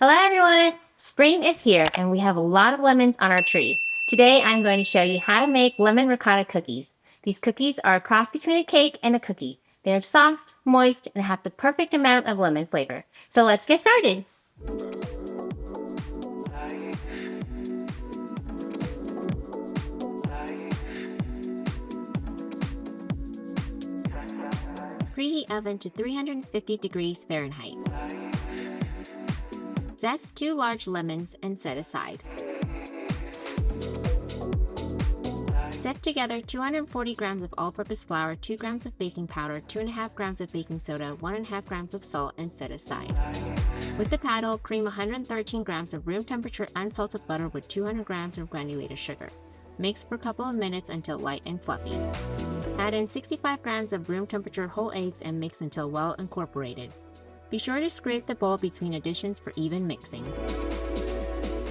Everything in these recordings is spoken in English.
Hello everyone! Spring is here and we have a lot of lemons on our tree. Today I'm going to show you how to make lemon ricotta cookies. These cookies are a cross between a cake and a cookie. They are soft, moist, and have the perfect amount of lemon flavor. So let's get started! Preheat oven to 350 degrees Fahrenheit. Zest 2 large lemons and set aside. Sift together 240 grams of all-purpose flour, 2 grams of baking powder, 2.5 grams of baking soda, 1.5 grams of salt, and set aside. With the paddle, cream 113 grams of room temperature unsalted butter with 200 grams of granulated sugar. Mix for a couple of minutes until light and fluffy. Add in 65 grams of room temperature whole eggs and mix until well incorporated. Be sure to scrape the bowl between additions for even mixing.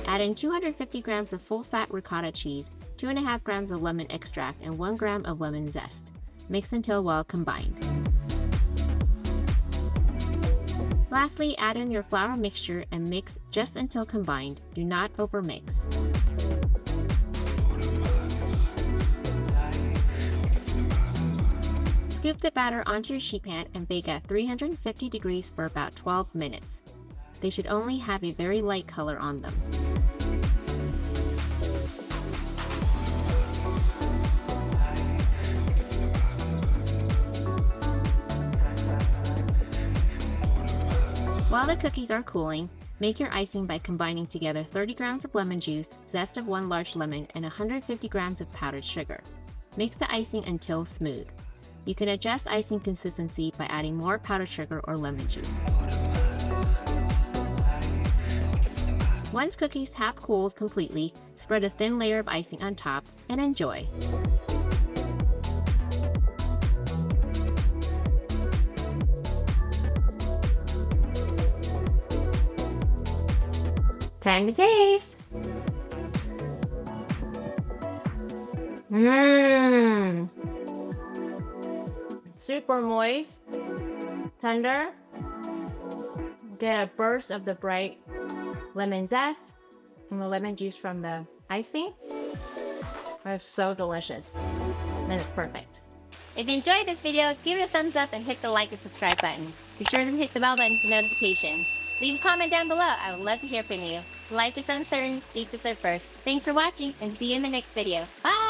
Add in 250 grams of full-fat ricotta cheese, 2.5 grams of lemon extract, and 1 gram of lemon zest. Mix until well combined. Lastly, add in your flour mixture and mix just until combined. Do not overmix. Scoop the batter onto your sheet pan and bake at 350 degrees for about 12 minutes. They should only have a very light color on them. While the cookies are cooling, make your icing by combining together 30 grams of lemon juice, zest of 1 large lemon, and 150 grams of powdered sugar. Mix the icing until smooth. You can adjust icing consistency by adding more powdered sugar or lemon juice. Once cookies have cooled completely, spread a thin layer of icing on top and enjoy. Time to taste! Mmm! Super moist, tender. Get a burst of the bright lemon zest and the lemon juice from the icing. It's so delicious, and it's perfect. If you enjoyed this video, give it a thumbs up and hit the like and subscribe button. Be sure to hit the bell button for notifications. Leave a comment down below. I would love to hear from you. Life is uncertain, eat to serve first. Thanks for watching and see you in the next video. Bye!